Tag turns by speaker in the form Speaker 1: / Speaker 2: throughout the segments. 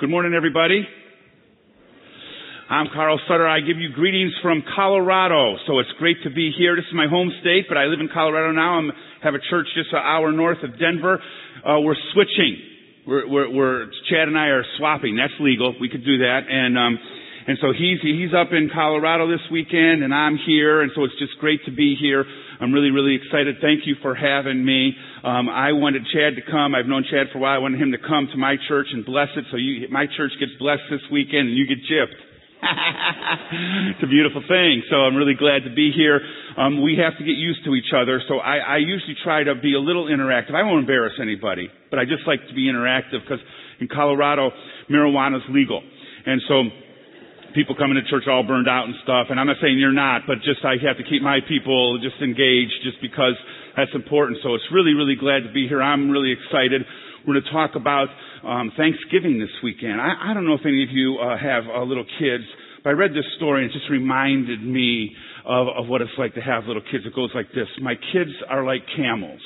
Speaker 1: Good morning, everybody. I'm Carl Sutter. I give you greetings from Colorado. So it's great to be here. This is my home state, but I live in Colorado now. I have a church just an hour north of Denver. We're switching. We're Chad and I are swapping. That's legal. We could do that. And so he's up in Colorado this weekend, and I'm here, and so it's just great to be here. I'm really, really excited. Thank you for having me. I wanted Chad to come. I've known Chad for a while. I wanted him to come to my church and bless it. So my church gets blessed this weekend, and you get gypped. It's a beautiful thing. So I'm really glad to be here. We have to get used to each other. So I usually try to be a little interactive. I won't embarrass anybody, but I just like to be interactive because in Colorado, marijuana is legal. And so people coming to church all burned out and stuff. And I'm not saying you're not, but just I have to keep my people just engaged just because that's important. So it's really, really glad to be here. I'm really excited. We're going to talk about Thanksgiving this weekend. I don't know if any of you have little kids, but I read this story and it just reminded me of what it's like to have little kids. It goes like this. My kids are like camels.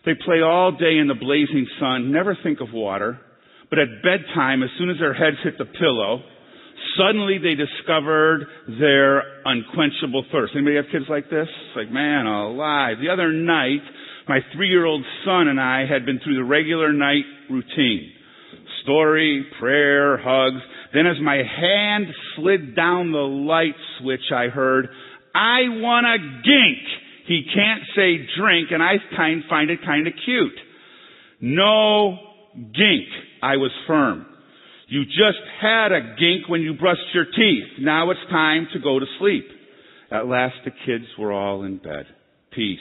Speaker 1: They play all day in the blazing sun, never think of water, but at bedtime, as soon as their heads hit the pillow, suddenly they discovered their unquenchable thirst. Anybody have kids like this? It's like, man alive. The other night, my 3-year-old son and I had been through the regular night routine. Story, prayer, hugs. Then as my hand slid down the light switch, I heard, I want a gink. He can't say drink, and I find it kind of cute. No gink. I was firm. You just had a gink when you brushed your teeth. Now it's time to go to sleep. At last the kids were all in bed. Peace.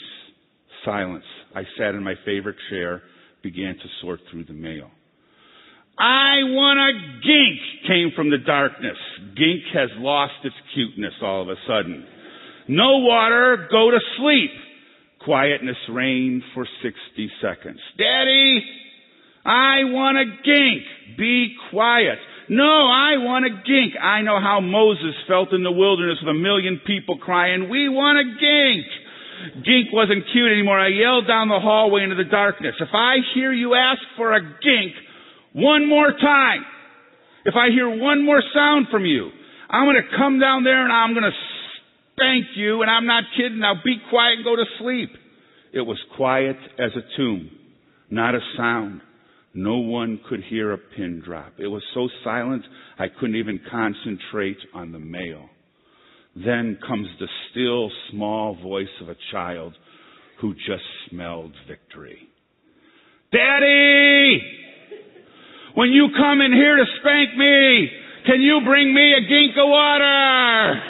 Speaker 1: Silence. I sat in my favorite chair, began to sort through the mail. I want a gink came from the darkness. Gink has lost its cuteness all of a sudden. No water, go to sleep. Quietness reigned for 60 seconds. Daddy, I want a gink. Be quiet. No, I want a gink. I know how Moses felt in the wilderness with 1 million people crying, we want a gink. Gink wasn't cute anymore. I yelled down the hallway into the darkness. If I hear you ask for a gink one more time, if I hear one more sound from you, I'm going to come down there and I'm going to spank you, and I'm not kidding. Now be quiet and go to sleep. It was quiet as a tomb. Not a sound. No one could hear a pin drop. It was so silent I couldn't even concentrate on the mail. Then comes the still, small voice of a child who just smelled victory. Daddy! When you come in here to spank me, can you bring me a gink of water?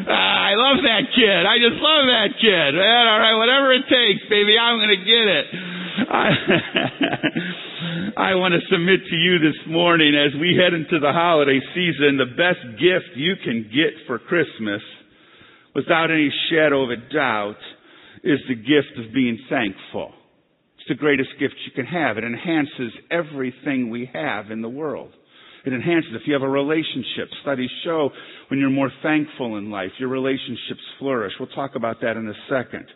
Speaker 1: I love that kid. I just love that kid. Man, all right, whatever it takes, baby, I'm going to get it. I want to submit to you this morning as we head into the holiday season, the best gift you can get for Christmas, without any shadow of a doubt, is the gift of being thankful. It's the greatest gift you can have. It enhances everything we have in the world. It enhances. If you have a relationship, studies show when you're more thankful in life, your relationships flourish. We'll talk about that in a second.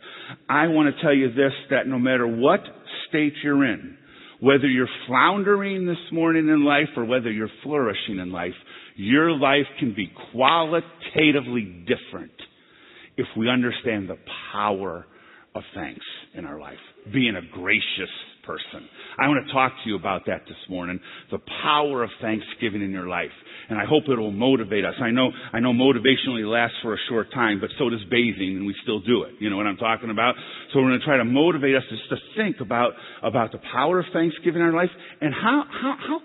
Speaker 1: I want to tell you this, that no matter what state you're in, whether you're floundering this morning in life or whether you're flourishing in life, your life can be qualitatively different if we understand the power of thanks in our life. Being a gracious person. I want to talk to you about that this morning. The power of Thanksgiving in your life. And I hope it will motivate us. I know motivation only lasts for a short time, but so does bathing, and we still do it. You know what I'm talking about? So we're going to try to motivate us just to think about the power of Thanksgiving in our life, and how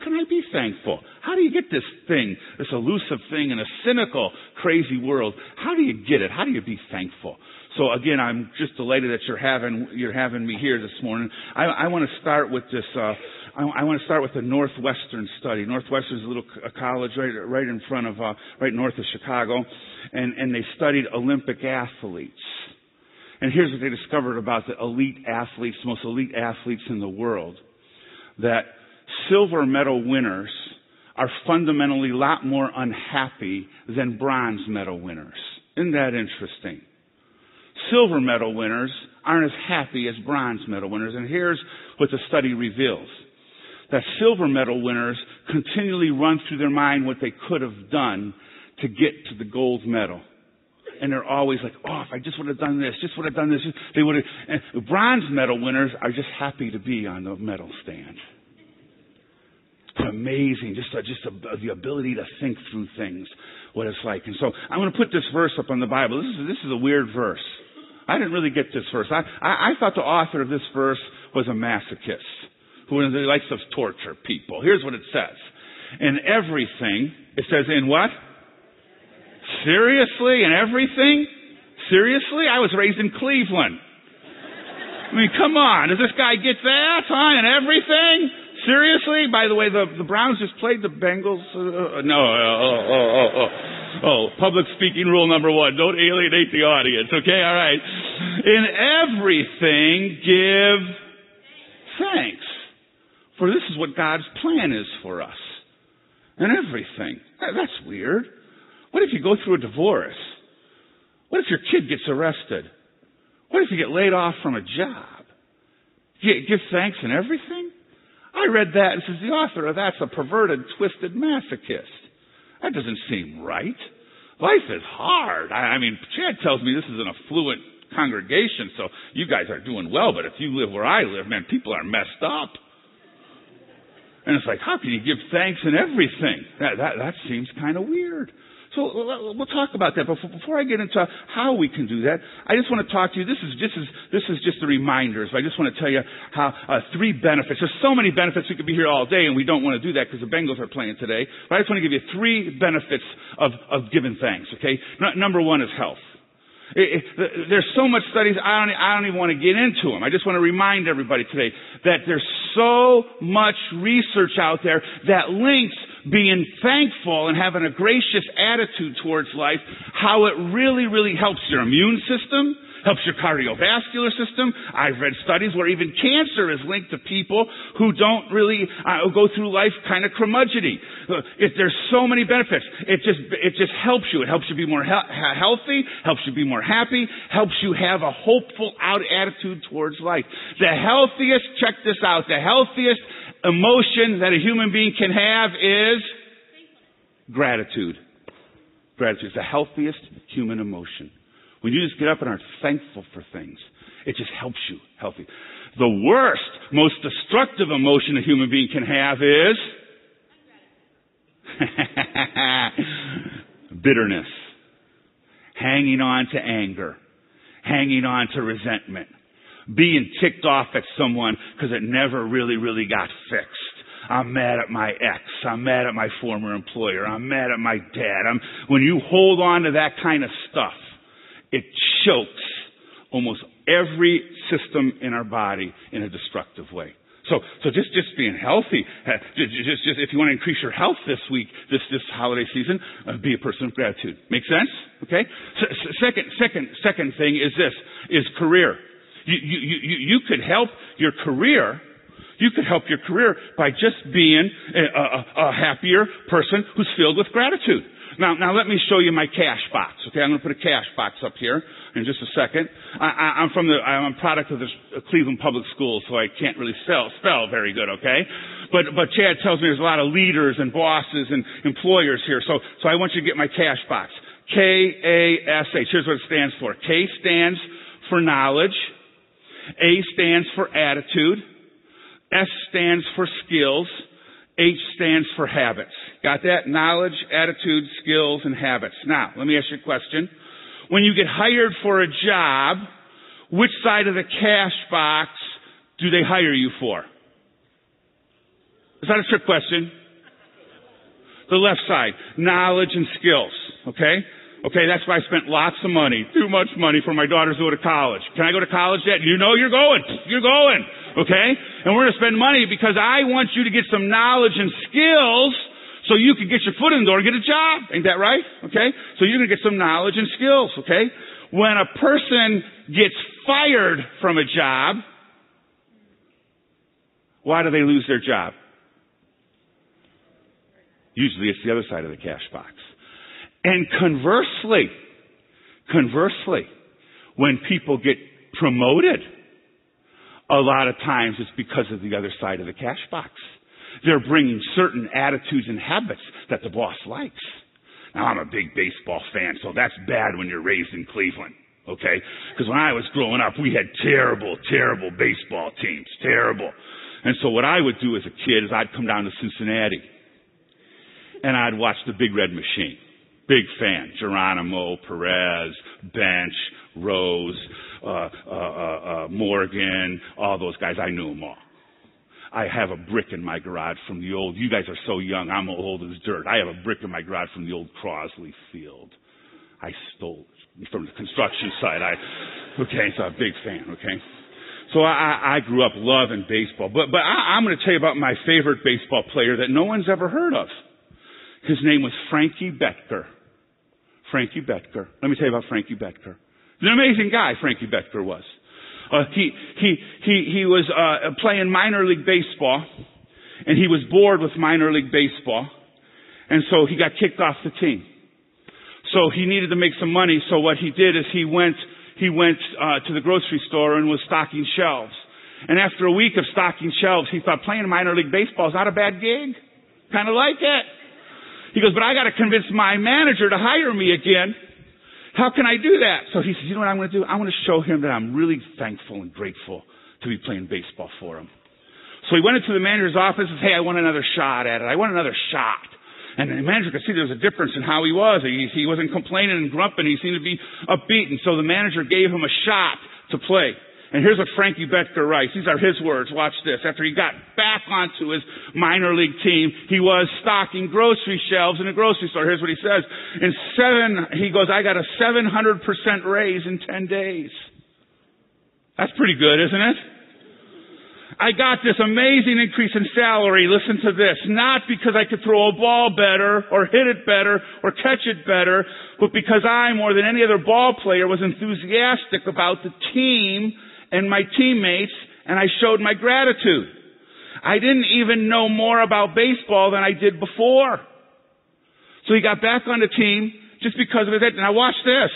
Speaker 1: can I be thankful? How do you get this thing, this elusive thing in a cynical, crazy world? How do you get it? How do you be thankful? So again, I'm just delighted that you're having me here this morning. I want to start with this. I want to start with the Northwestern study. Northwestern is a little college right in front of right north of Chicago, and they studied Olympic athletes. And here's what they discovered about the elite athletes, most elite athletes in the world: that silver medal winners are fundamentally a lot more unhappy than bronze medal winners. Isn't that interesting? Silver medal winners aren't as happy as bronze medal winners. And here's what the study reveals. That silver medal winners continually run through their mind what they could have done to get to the gold medal. And they're always like, oh, if I just would have done this, just would have done this, they would have. And the bronze medal winners are just happy to be on the medal stand. It's amazing, just the ability to think through things, what it's like. And so I'm going to put this verse up on the Bible. This is a weird verse. I didn't really get this verse. I thought the author of this verse was a masochist who likes to torture people. Here's what it says. In everything, it says in what? Seriously? In everything? Seriously? I was raised in Cleveland. I mean, come on. Does this guy get that? Huh? In everything? Seriously? By the way, the Browns just played the Bengals. Public speaking rule number 1. Don't alienate the audience. Okay? All right. In everything, give thanks. For this is what God's plan is for us. In everything. That's weird. What if you go through a divorce? What if your kid gets arrested? What if you get laid off from a job? Give thanks in everything? I read that and says the author of that's a perverted, twisted masochist. That doesn't seem right. Life is hard. I mean, Chad tells me this is an affluent congregation, so you guys are doing well, but if you live where I live, man, people are messed up. And it's like, how can you give thanks in everything? That seems kind of weird. So we'll talk about that. But before I get into how we can do that, I just want to talk to you. This is just the reminders. I just want to tell you how 3 benefits. There's so many benefits. We could be here all day, and we don't want to do that because the Bengals are playing today. But I just want to give you 3 benefits of giving thanks. Okay, number 1 is health. There's so much studies, I don't even want to get into them. I just want to remind everybody today that there's so much research out there that links being thankful and having a gracious attitude towards life, how it really, really helps your immune system, helps your cardiovascular system. I've read studies where even cancer is linked to people who don't really go through life kind of curmudgeony. There's so many benefits. It just helps you. It helps you be more healthy, helps you be more happy, helps you have a hopeful attitude towards life. The healthiest, check this out, the healthiest emotion that a human being can have is gratitude. Gratitude is the healthiest human emotion. When you just get up and are thankful for things, it just helps you healthy. The worst, most destructive emotion a human being can have is bitterness, hanging on to anger, hanging on to resentment, being ticked off at someone because it never really, really got fixed. I'm mad at my ex. I'm mad at my former employer. I'm mad at my dad. When you hold on to that kind of stuff, it chokes almost every system in our body in a destructive way. So just being healthy, just if you want to increase your health this week, this holiday season, be a person of gratitude. Make sense? Okay. Second thing is career. You could help your career. You could help your career by just being a happier person who's filled with gratitude. Now let me show you my cash box. Okay, I'm going to put a cash box up here in just a second. I'm a product of the Cleveland Public Schools, so I can't really spell very good. Okay, but Chad tells me there's a lot of leaders and bosses and employers here, so I want you to get my cash box. KASH. Here's what it stands for. K stands for knowledge. A stands for attitude. S stands for skills. H stands for habits. Got that? Knowledge, attitude, skills, and habits. Now, let me ask you a question. When you get hired for a job, which side of the cash box do they hire you for? Is that a trick question? The left side. Knowledge and skills. Okay? Okay, that's why I spent lots of money, too much money for my daughters to go to college. Can I go to college yet? You know you're going. You're going. Okay? And we're going to spend money because I want you to get some knowledge and skills so you can get your foot in the door and get a job. Ain't that right? Okay? So you're going to get some knowledge and skills. Okay? When a person gets fired from a job, why do they lose their job? Usually it's the other side of the cash box. And conversely, when people get promoted. A lot of times it's because of the other side of the cash box. They're bringing certain attitudes and habits that the boss likes. Now, I'm a big baseball fan, so that's bad when you're raised in Cleveland, okay? Because when I was growing up, we had terrible, terrible baseball teams, terrible. And so what I would do as a kid is I'd come down to Cincinnati, and I'd watch the Big Red Machine. Big fan. Geronimo, Perez, Bench, Rose, Morgan, all those guys. I knew them all. I have a brick in my garage from the old, you guys are so young, I'm old as dirt. I have a brick in my garage from the old Crosley Field. I stole it from the construction site. Okay, so I'm a big fan, okay? So I grew up loving baseball. But I'm going to tell you about my favorite baseball player that no one's ever heard of. His name was Frankie Betker. Frankie Betker. Let me tell you about Frankie Betker. He's an amazing guy, Frankie Betker was. He was playing minor league baseball, and he was bored with minor league baseball, and so he got kicked off the team. So he needed to make some money. So what he did is he went to the grocery store and was stocking shelves. And after a week of stocking shelves, he thought playing minor league baseball is not a bad gig. Kind of like it. He goes, but I got to convince my manager to hire me again. How can I do that? So he says, you know what I'm going to do? I want to show him that I'm really thankful and grateful to be playing baseball for him. So he went into the manager's office and said, hey, I want another shot at it. I want another shot. And the manager could see there was a difference in how he was. He wasn't complaining and grumping. He seemed to be upbeat. And so the manager gave him a shot to play. And here's what Frankie Betker writes. These are his words. Watch this. After he got back onto his minor league team, he was stocking grocery shelves in a grocery store. Here's what he says. He goes, I got a 700% raise in 10 days. That's pretty good, isn't it? I got this amazing increase in salary. Listen to this. Not because I could throw a ball better or hit it better or catch it better, but because I, more than any other ball player, was enthusiastic about the team and my teammates, and I showed my gratitude. I didn't even know more about baseball than I did before. So he got back on the team just because of his head. Now watch this.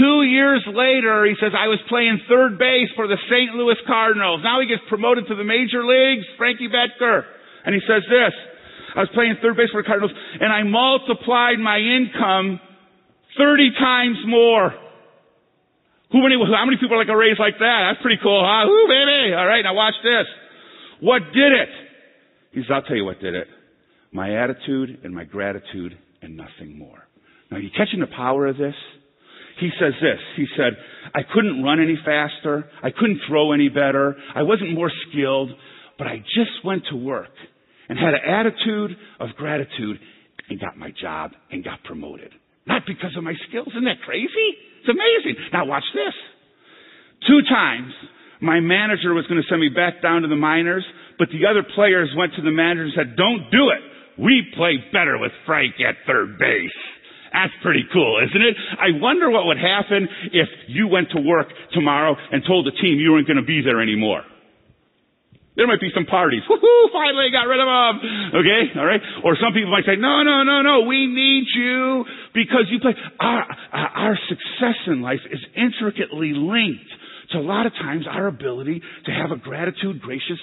Speaker 1: 2 years later, he says, I was playing third base for the St. Louis Cardinals. Now he gets promoted to the major leagues, Frankie Betker. And he says this, I was playing third base for the Cardinals, and I multiplied my income 30 times more. How many people like a raise like that? That's pretty cool, huh? Ooh, baby. All right, now watch this. What did it? He says, I'll tell you what did it. My attitude and my gratitude and nothing more. Now, you catching the power of this? He says this. He said, I couldn't run any faster. I couldn't throw any better. I wasn't more skilled. But I just went to work and had an attitude of gratitude and got my job and got promoted. Not because of my skills. Isn't that crazy? It's amazing. Now watch this. 2 times, my manager was going to send me back down to the minors, but the other players went to the manager and said, don't do it. We play better with Frank at third base. That's pretty cool, isn't it? I wonder what would happen if you went to work tomorrow and told the team you weren't going to be there anymore. There might be some parties. Woohoo! Finally got rid of them. Okay, all right. Or some people might say, no. We need you because you play. Our success in life is intricately linked to a lot of times our ability to have a gratitude, gracious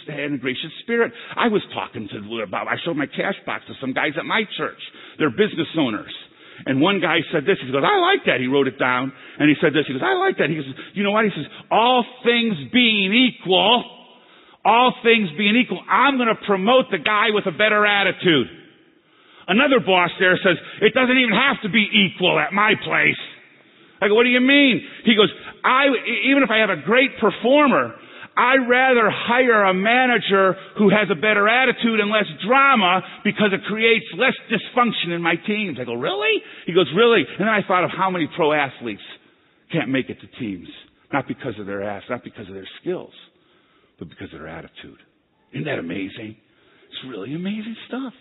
Speaker 1: spirit. I was talking about. I showed my cash box to some guys at my church. They're business owners. And one guy said this. He goes, I like that. He wrote it down. And he said this. He goes, I like that. He goes, you know what? He says, all things being equal, I'm going to promote the guy with a better attitude. Another boss there says, it doesn't even have to be equal at my place. I go, what do you mean? He goes, even if I have a great performer, I'd rather hire a manager who has a better attitude and less drama because it creates less dysfunction in my teams. I go, really? He goes, really? And then I thought of how many pro athletes can't make it to teams. Not because of their not because of their skills, but because of their attitude. Isn't that amazing? It's really amazing stuff.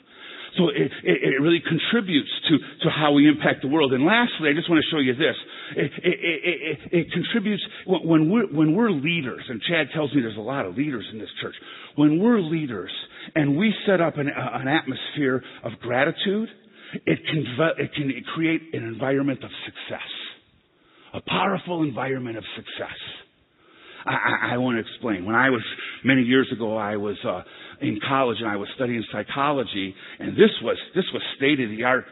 Speaker 1: So it really contributes to how we impact the world. And lastly, I just want to show you this. It contributes when we're leaders, and Chad tells me there's a lot of leaders in this church. When we're leaders and we set up an atmosphere of gratitude, it can create an environment of success, a powerful environment of success. I want to explain. When I was, many years ago, I was in college and I was studying psychology, and this was state-of-the-art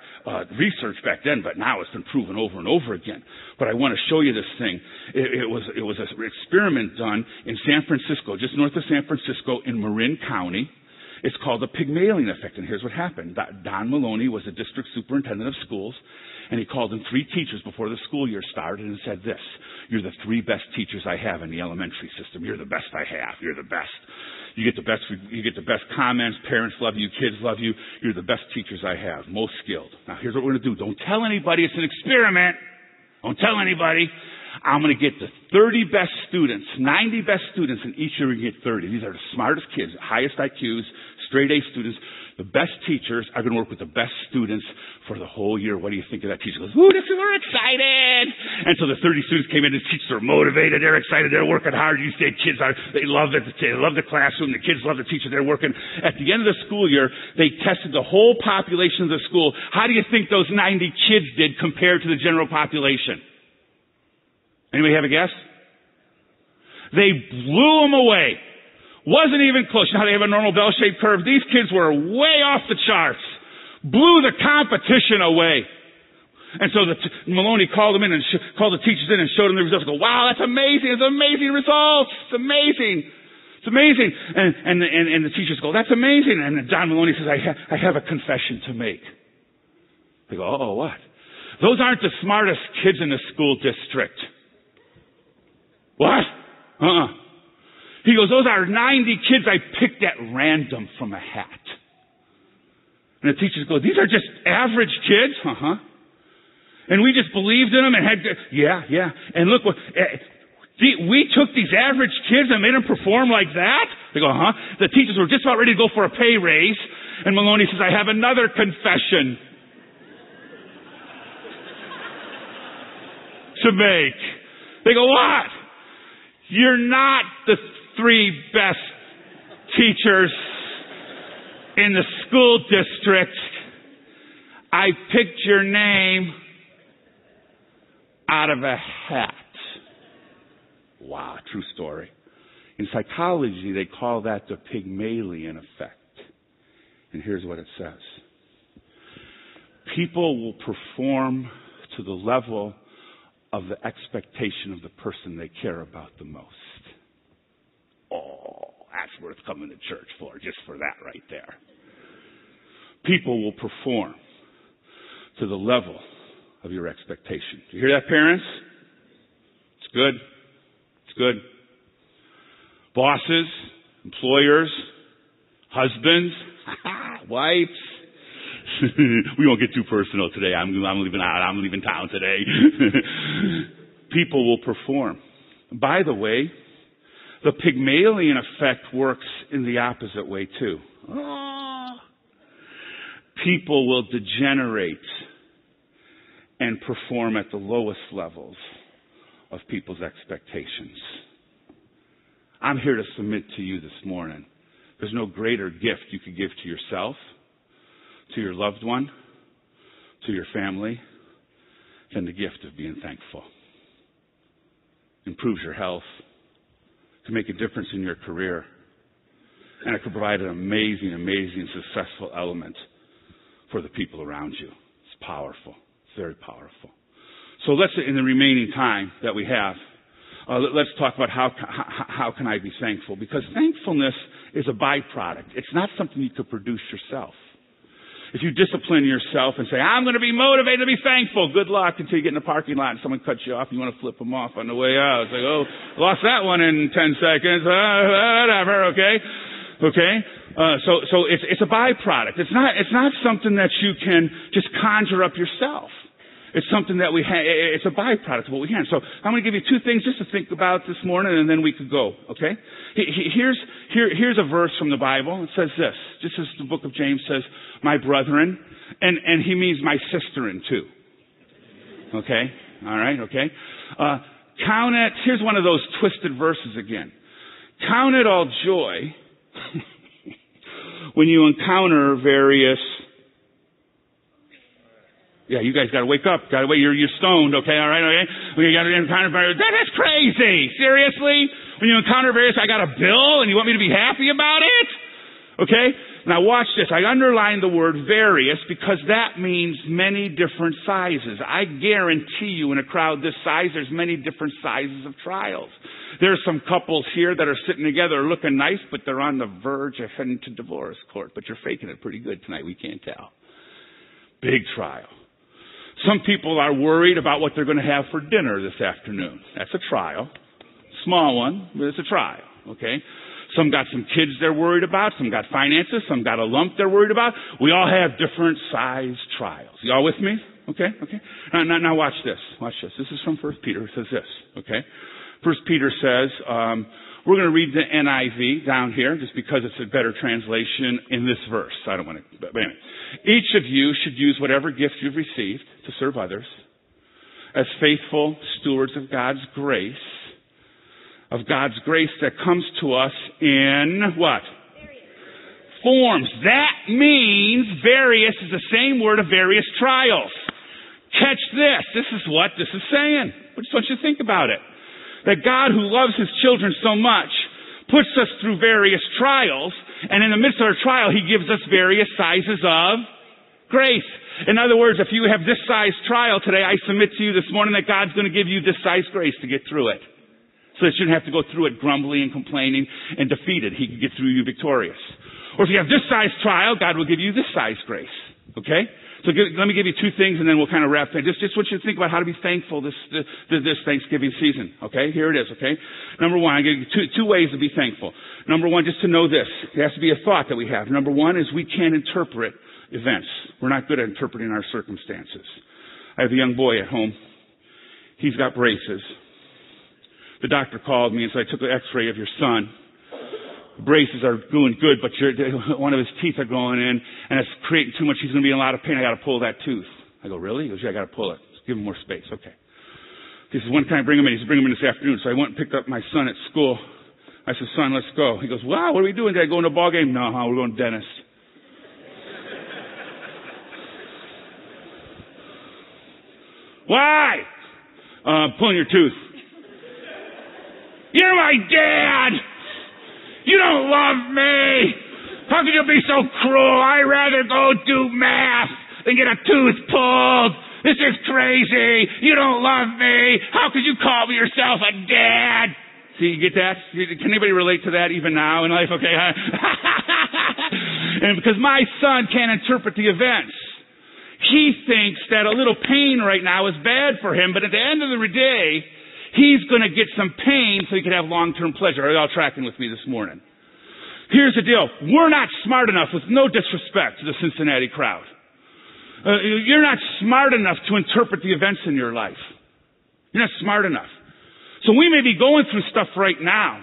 Speaker 1: research back then, but now it's been proven over and over again. But I want to show you this thing. It was an experiment done in San Francisco, just north of San Francisco in Marin County. It's called the Pygmalion effect, and here's what happened. Don Maloney was the district superintendent of schools, and he called in 3 teachers before the school year started and said this: "You're the 3 best teachers I have in the elementary system. You're the best I have. You're the best. You get the best comments. Parents love you. Kids love you. You're the best teachers I have. Most skilled. Now, here's what we're going to do. Don't tell anybody. It's an experiment. Don't tell anybody. I'm going to get the 30 best students, 90 best students, and each year we get 30. These are the smartest kids, highest IQs, straight A students. The best teachers are going to work with the best students for the whole year. What do you think of that?" Teacher goes, "Ooh, we're excited." And so the 30 students came in, and the teachers are motivated. They're excited. They're working hard. You say kids are, they love it. They love the classroom. The kids love the teacher. They're working. At the end of the school year, they tested the whole population of the school. How do you think those 90 kids did compared to the general population? Anybody have a guess? They blew them away. Wasn't even close. You know how they have a normal bell-shaped curve? These kids were way off the charts. Blew the competition away. And so Maloney called them in and called the teachers in and showed them the results. Go, "Wow, that's amazing. It's amazing results. It's amazing. It's amazing." And the teachers go, "That's amazing." And John Maloney says, I have a confession to make. They go, "Oh, what?" "Those aren't the smartest kids in the school district." "What?" He goes, "Those are 90 kids I picked at random from a hat." And the teachers go, "These are just average kids?" "And we just believed in them and had, yeah. And look, we took these average kids and made them perform like that?" They go, The teachers were just about ready to go for a pay raise. And Maloney says, "I have another confession to make." They go, "What?" "You're not the 3 best teachers in the school district. I picked your name out of a hat." Wow, true story. In psychology, they call that the Pygmalion effect. And here's what it says. People will perform to the level of the expectation of the person they care about the most. Oh, that's worth coming to church for, just for that right there. People will perform to the level of your expectation. Do you hear that, parents? It's good. It's good. Bosses, employers, husbands, wives. We won't get too personal today. I'm leaving town today. People will perform. By the way, the Pygmalion effect works in the opposite way too. People will degenerate and perform at the lowest levels of people's expectations. I'm here to submit to you this morning. There's no greater gift you could give to yourself, to your loved one, to your family, than the gift of being thankful. Improves your health, can make a difference in your career, and it can provide an amazing, amazing, successful element for the people around you. It's powerful. It's very powerful. So let's, in the remaining time that we have, let's talk about how can I be thankful? Because thankfulness is a byproduct. It's not something you could produce yourself. If you discipline yourself and say, I'm going to be motivated to be thankful, good luck until you get in the parking lot and someone cuts you off and you want to flip them off on the way out. It's like, oh, lost that one in 10 seconds. Whatever, okay? Okay? So it's a byproduct. It's not something that you can just conjure up yourself. It's something that we have. It's a byproduct of what we have. So I'm going to give you 2 things just to think about this morning, and then we could go. Okay? Here's a verse from the Bible. It says this, just as the book of James says, my brethren, and he means my sisterin too. Okay? All right? Okay? Count it. Here's one of those twisted verses again. Count it all joy when you encounter various. Yeah, you guys got to wake up. Got to wait. You're stoned. Okay, all right, okay. You got to encounter. That is crazy. Seriously, When you encounter various, I got a bill and you want me to be happy about it? Okay? Now watch this. I underline the word various because that means many different sizes. I guarantee you in a crowd this size, there's many different sizes of trials. There's some couples here that are sitting together looking nice, but they're on the verge of heading to divorce court. But you're faking it pretty good tonight. We can't tell. Big trial. Some people are worried about what they're going to have for dinner this afternoon. That's a trial. Small one, but it's a trial. Okay? Some got some kids they're worried about. Some got finances. Some got a lump they're worried about. We all have different size trials. You all with me? Okay? Now watch this. Watch this. This is from 1 Peter. It says this. Okay? 1 Peter says, we're going to read the NIV down here just because it's a better translation in this verse. I don't want to, but anyway. Each of you should use whatever gift you've received to serve others as faithful stewards of God's grace that comes to us in what? Various forms. That means various is the same word of various trials. Catch this. This is what this is saying. I just want you to think about it. That God, who loves His children so much, puts us through various trials, and in the midst of our trial, He gives us various sizes of grace. In other words, if you have this size trial today, I submit to you this morning that God's going to give you this size grace to get through it. So that you don't have to go through it grumbling and complaining and defeated. He can get through you victorious. Or if you have this size trial, God will give you this size grace. Okay? So let me give you two things and then we'll kind of wrap things. Just want you to think about how to be thankful this Thanksgiving season. Okay? Here it is. Okay? Number one, I give you two ways to be thankful. Number one, just to know this. It has to be a thought that we have. Number one is we can't interpret events. We're not good at interpreting our circumstances. I have a young boy at home. He's got braces. The doctor called me and said, I took an x-ray of your son. The braces are doing good, but one of his teeth are going in, and it's creating too much. He's going to be in a lot of pain. I got to pull that tooth. I go, really? He goes, yeah, I got to pull it. Just give him more space. Okay. He says, when can I bring him in? He said, bring him in this afternoon. So I went and picked up my son at school. I said, son, let's go. He goes, wow, what are we doing? Did I go to a ball game? No, we're going to dentist. Why? Pulling your tooth. You're my dad! You don't love me! How can you be so cruel? I'd rather go do math than get a tooth pulled. This is crazy. You don't love me. How could you call yourself a dad? See, you get that? Can anybody relate to that even now in life? Okay, huh? And because my son can't interpret the events. He thinks that a little pain right now is bad for him, but at the end of the day, he's going to get some pain so he can have long-term pleasure. Are you all tracking with me this morning? Here's the deal. We're not smart enough, with no disrespect to the Cincinnati crowd. You're not smart enough to interpret the events in your life. You're not smart enough. So we may be going through stuff right now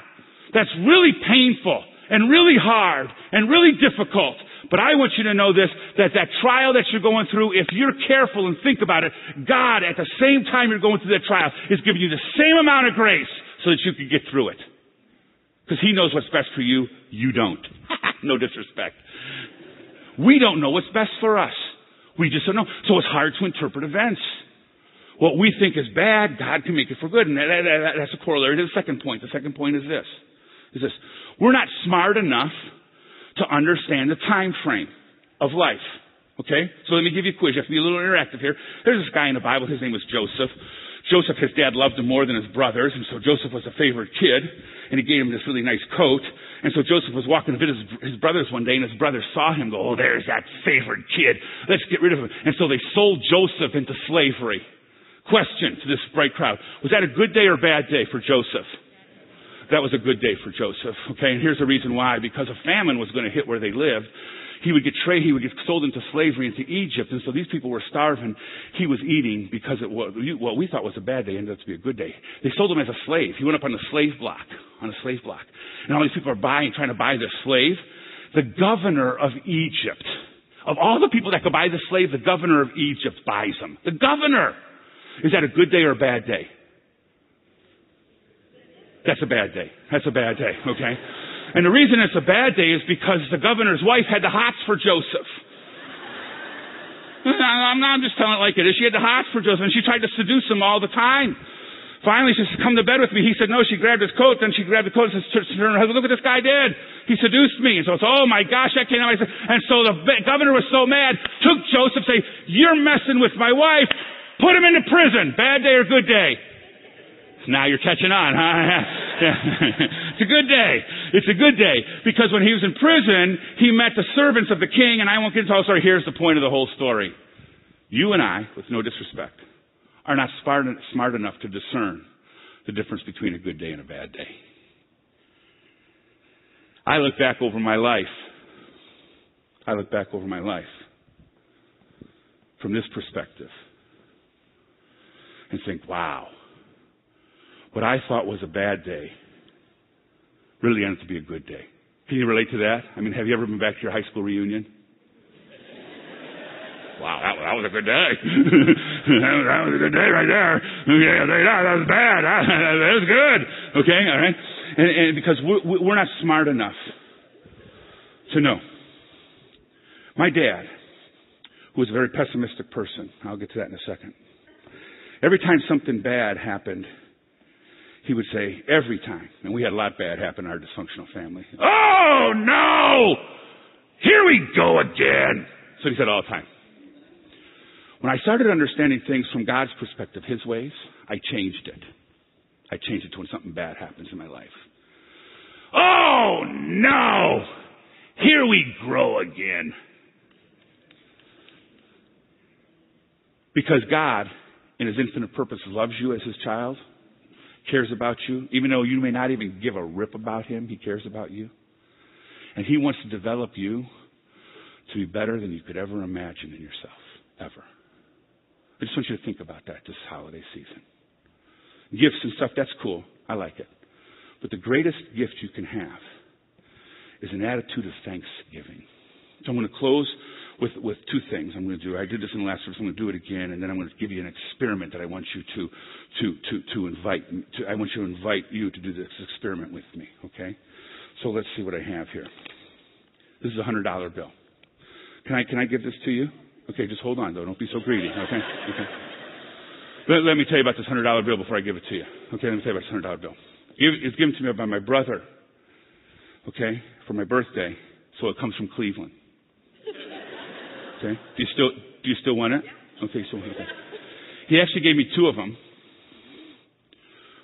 Speaker 1: that's really painful and really hard and really difficult. But I want you to know this, that trial that you're going through, if you're careful and think about it, God, at the same time you're going through that trial, is giving you the same amount of grace so that you can get through it. Because He knows what's best for you. You don't. No disrespect. We don't know what's best for us. We just don't know. So it's hard to interpret events. What we think is bad, God can make it for good. And that's a corollary to the second point. The second point is this. We're not smart enough to understand the time frame of life. Okay? So let me give you a quiz. You have to be a little interactive here. There's this guy in the Bible. His name was Joseph. Joseph, his dad loved him more than his brothers, and so Joseph was a favorite kid, and he gave him this really nice coat. And so Joseph was walking to visit his brothers one day, and his brothers saw him go, oh, there's that favorite kid. Let's get rid of him. And so they sold Joseph into slavery. Question to this bright crowd. Was that a good day or a bad day for Joseph? That was a good day for Joseph. Okay, and here's the reason why. Because a famine was going to hit where they lived. He would get sold into slavery into Egypt, and so these people were starving. He was eating because what we thought was a bad day ended up to be a good day. They sold him as a slave. He went up on the slave block, and all these people are trying to buy this slave. The governor of Egypt, of all the people that could buy the slave, the governor of Egypt buys him. The governor. Is that a good day or a bad day? That's a bad day. Okay? And the reason it's a bad day is because the governor's wife had the hots for Joseph. I'm just telling it like it is. She had the hots for Joseph, and she tried to seduce him all the time. Finally, she said, come to bed with me. He said, no. She grabbed his coat. Then she grabbed the coat and said to her husband, look what this guy did. He seduced me. And so it's, oh my gosh, that came out. And so the governor was so mad, took Joseph, say, you're messing with my wife. Put him into prison. Bad day or good day? Now you're catching on, huh? It's a good day. It's a good day. Because when he was in prison, he met the servants of the king. And I won't get into the whole story. Here's the point of the whole story. You and I, with no disrespect, are not smart enough to discern the difference between a good day and a bad day. I look back over my life. From this perspective and think, wow, what I thought was a bad day really ended up to be a good day. Can you relate to that? I mean, have you ever been back to your high school reunion? Wow, that was a good day. that was a good day right there. Okay, that was bad. That was good. Okay, all right. And because we're not smart enough to know. My dad, who was a very pessimistic person, I'll get to that in a second. Every time something bad happened, he would say, every time, and we had a lot bad happen in our dysfunctional family. Oh no! Here we go again. So he said all the time. When I started understanding things from God's perspective, His ways, I changed it. I changed it to when something bad happens in my life. Oh, no! Here we grow again. Because God, in His infinite purpose, loves you as His child, cares about you. Even though you may not even give a rip about Him, He cares about you. And He wants to develop you to be better than you could ever imagine in yourself, ever. I just want you to think about that this holiday season. Gifts and stuff, that's cool. I like it. But the greatest gift you can have is an attitude of thanksgiving. So I'm going to close with two things I'm going to do. I did this in the last service. I'm going to do it again, and then I'm going to give you an experiment that I want you to invite. I want you to invite you to do this experiment with me, okay? So let's see what I have here. This is a $100 bill. Can I give this to you? Okay, just hold on, though. Don't be so greedy, okay? Let me tell you about this $100 bill before I give it to you. Okay, let me tell you about this $100 bill. It's given to me by my brother, okay, for my birthday, so it comes from Cleveland. Okay? Do you still want it? Okay, so okay. He actually gave me two of them.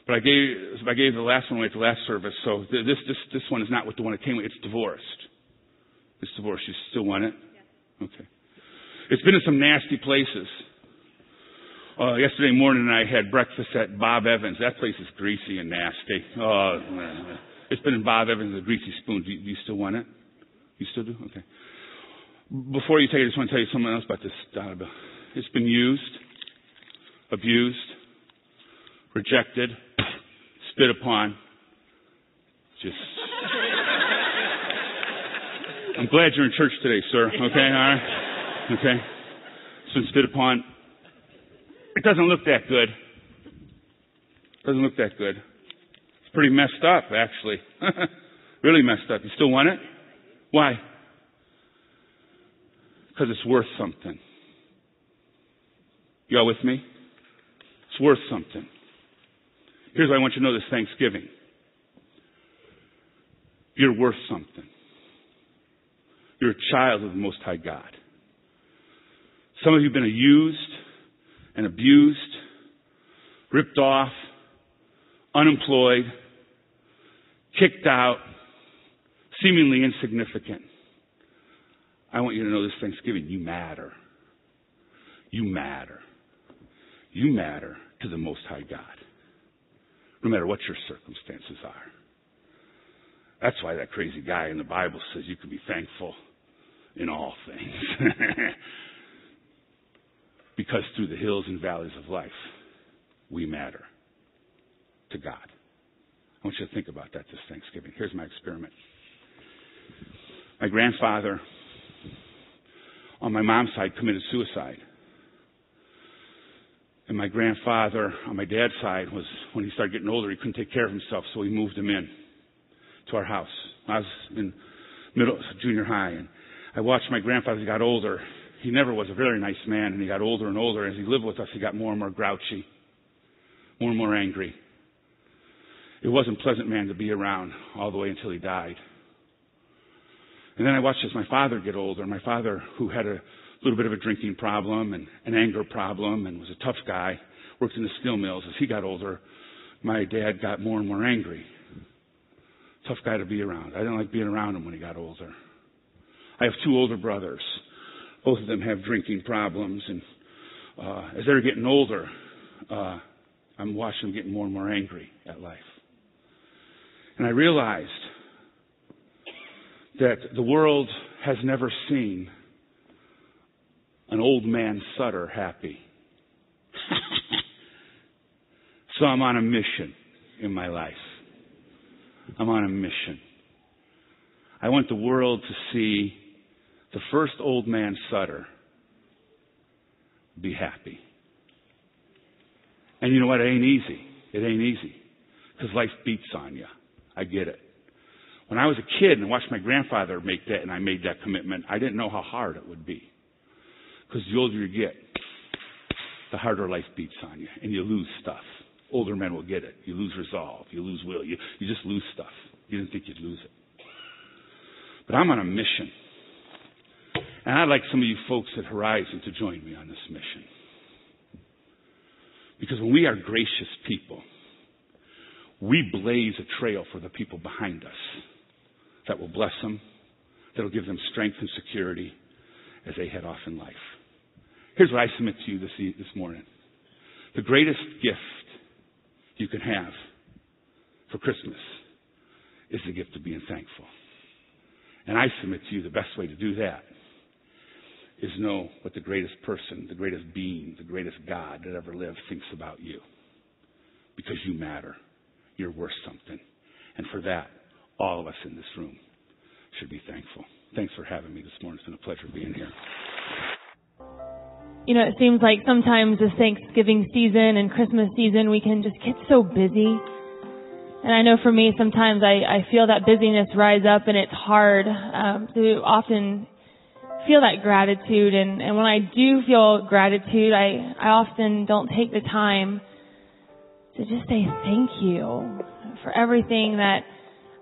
Speaker 1: But I gave the last one away at the last service, so this one is not with the one it came with. It's divorced. It's divorced. You still want it? Yeah. Okay. It's been in some nasty places. Yesterday morning I had breakfast at Bob Evans. That place is greasy and nasty. Oh, man. It's been in Bob Evans, the Greasy Spoon. Do you still want it? You still do? Okay. Before you take it, I just want to tell you something else about this dollar bill. It's been used, abused, rejected, spit upon. Just. I'm glad you're in church today, sir. Okay, all right? Okay? It's been spit upon. It doesn't look that good. Doesn't look that good. It's pretty messed up, actually. Really messed up. You still want it? Why? Because it's worth something. You all with me? It's worth something. Here's what I want you to know this Thanksgiving. You're worth something. You're a child of the Most High God. Some of you have been used and abused, ripped off, unemployed, kicked out, seemingly insignificant. I want you to know this Thanksgiving, you matter. You matter. You matter to the Most High God. No matter what your circumstances are. That's why that crazy guy in the Bible says you can be thankful in all things. Because through the hills and valleys of life, we matter to God. I want you to think about that this Thanksgiving. Here's my experiment. My grandfather, on my mom's side, committed suicide. And my grandfather, on my dad's side, was when he started getting older, he couldn't take care of himself, so we moved him in to our house. I was in junior high, and I watched my grandfather as he got older. He never was a very nice man, and he got older and older. As he lived with us, he got more and more grouchy, more and more angry. It wasn't a pleasant man to be around all the way until he died. And then I watched as my father get older. My father, who had a little bit of a drinking problem and an anger problem and was a tough guy, worked in the steel mills. As he got older, my dad got more and more angry. Tough guy to be around. I didn't like being around him when he got older. I have 2 older brothers. Both of them have drinking problems. And as they're getting older, I'm watching them getting more and more angry at life. And I realized that the world has never seen an old man Sutter happy. So I'm on a mission in my life. I'm on a mission. I want the world to see the first old man Sutter be happy. And you know what? It ain't easy. It ain't easy. Because life beats on you. I get it. When I was a kid and watched my grandfather make that and I made that commitment, I didn't know how hard it would be. Because the older you get, the harder life beats on you. And you lose stuff. Older men will get it. You lose resolve. You lose will. You just lose stuff. You didn't think you'd lose it. But I'm on a mission. And I'd like some of you folks at Horizon to join me on this mission. Because when we are gracious people, we blaze a trail for the people behind us that will bless them, that will give them strength and security as they head off in life. Here's what I submit to you this morning. The greatest gift you can have for Christmas is the gift of being thankful. And I submit to you the best way to do that is know what the greatest person, the greatest being, the greatest God that ever lived thinks about you. Because you matter. You're worth something. And for that, all of us in this room should be thankful. Thanks for having me this morning. It's been a pleasure being here.
Speaker 2: You know, it seems like sometimes this Thanksgiving season and Christmas season, we can just get so busy. And I know for me, sometimes I feel that busyness rise up, and it's hard to often feel that gratitude. And when I do feel gratitude, I often don't take the time to just say thank you for everything that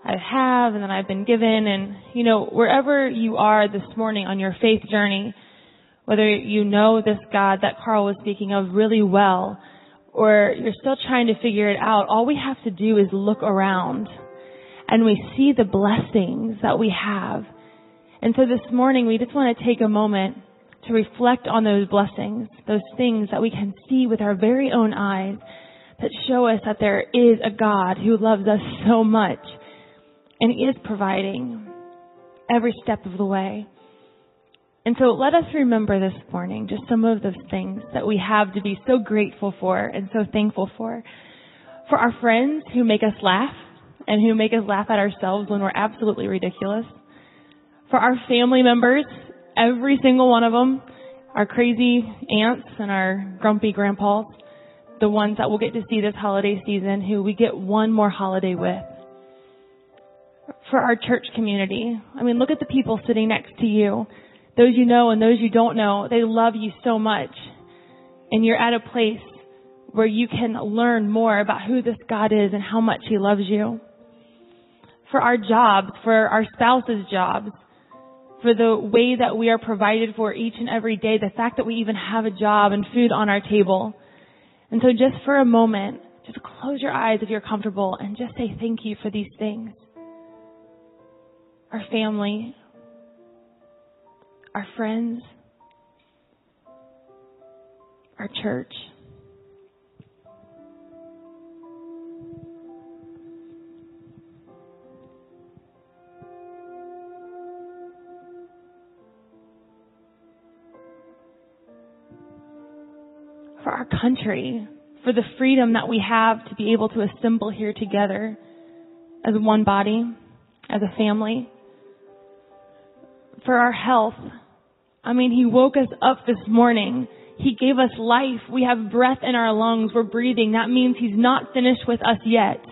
Speaker 2: I have and that I've been given. And, you know, wherever you are this morning on your faith journey, whether you know this God that Carl was speaking of really well, or you're still trying to figure it out, all we have to do is look around and we see the blessings that we have. And so this morning, we just want to take a moment to reflect on those blessings, those things that we can see with our very own eyes that show us that there is a God who loves us so much, and He is providing every step of the way. And so let us remember this morning just some of those things that we have to be so grateful for and so thankful for. For our friends who make us laugh and who make us laugh at ourselves when we're absolutely ridiculous. For our family members, every single one of them, our crazy aunts and our grumpy grandpas, the ones that we'll get to see this holiday season, who we get one more holiday with. For our church community, I mean, look at the people sitting next to you. Those you know and those you don't know, they love you so much. And you're at a place where you can learn more about who this God is and how much He loves you. For our jobs, for our spouses' jobs, for the way that we are provided for each and every day, the fact that we even have a job and food on our table. And so just for a moment, just close your eyes if you're comfortable and just say thank you for these things. Our family, our friends, our church. For our country, for the freedom that we have to be able to assemble here together as one body, as a family. For our health. I mean, He woke us up this morning. He gave us life. We have breath in our lungs. We're breathing. That means He's not finished with us yet.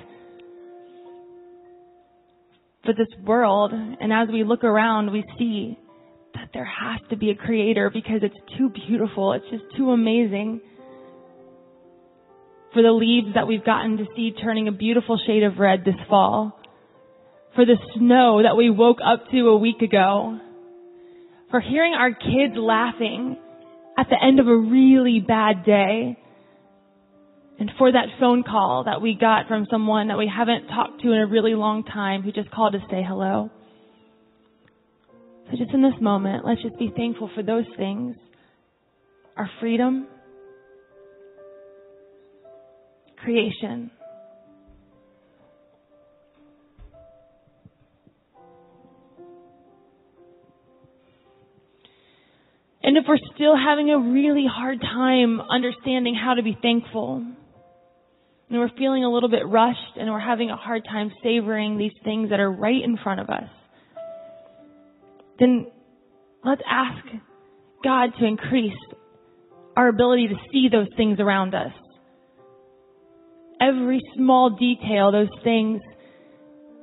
Speaker 2: For this world, and as we look around, we see that there has to be a Creator because it's too beautiful. It's just too amazing. for the leaves that we've gotten to see turning a beautiful shade of red this fall, for the snow that we woke up to a week ago, for hearing our kids laughing at the end of a really bad day, and for that phone call that we got from someone that we haven't talked to in a really long time who just called to say hello. So just in this moment, let's just be thankful for those things. Our freedom, creation, and if we're still having a really hard time understanding how to be thankful, and we're feeling a little bit rushed, and we're having a hard time savoring these things that are right in front of us, then let's ask God to increase our ability to see those things around us. Every small detail, those things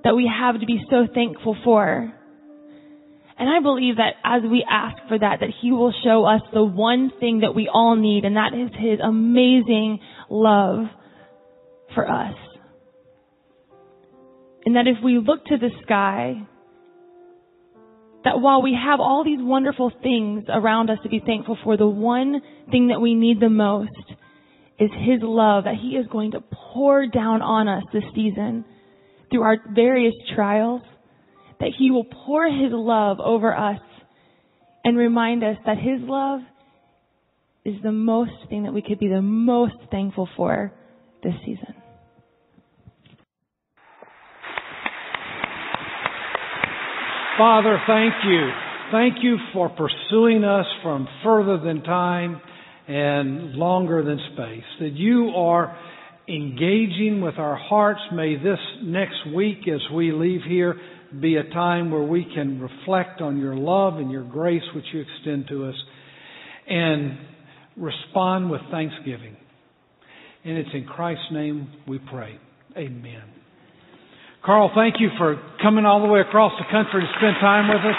Speaker 2: that we have to be so thankful for. And I believe that as we ask for that He will show us the one thing that we all need, and that is His amazing love for us. And that if we look to the sky, that while we have all these wonderful things around us to be thankful for, the one thing that we need the most is His love, that He is going to pour down on us this season through our various trials, that He will pour His love over us and remind us that His love is the most thing that we could be the most thankful for this season.
Speaker 3: Father, thank you. Thank you for pursuing us from further than time and longer than space. That you are engaging with our hearts. May this next week as we leave here be a time where we can reflect on your love and your grace which you extend to us and respond with thanksgiving. And it's in Christ's name we pray. Amen. Carl, thank you for coming all the way across the country to spend time with us.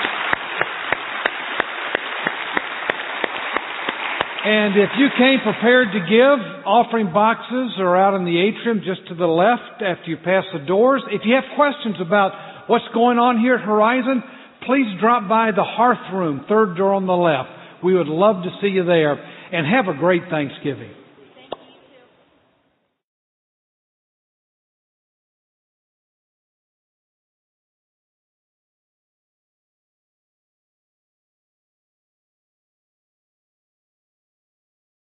Speaker 3: And if you came prepared to give, offering boxes are out in the atrium just to the left after you pass the doors. If you have questions about what's going on here at Horizon, please drop by the Hearth Room, third door on the left. We would love to see you there. And have a great Thanksgiving.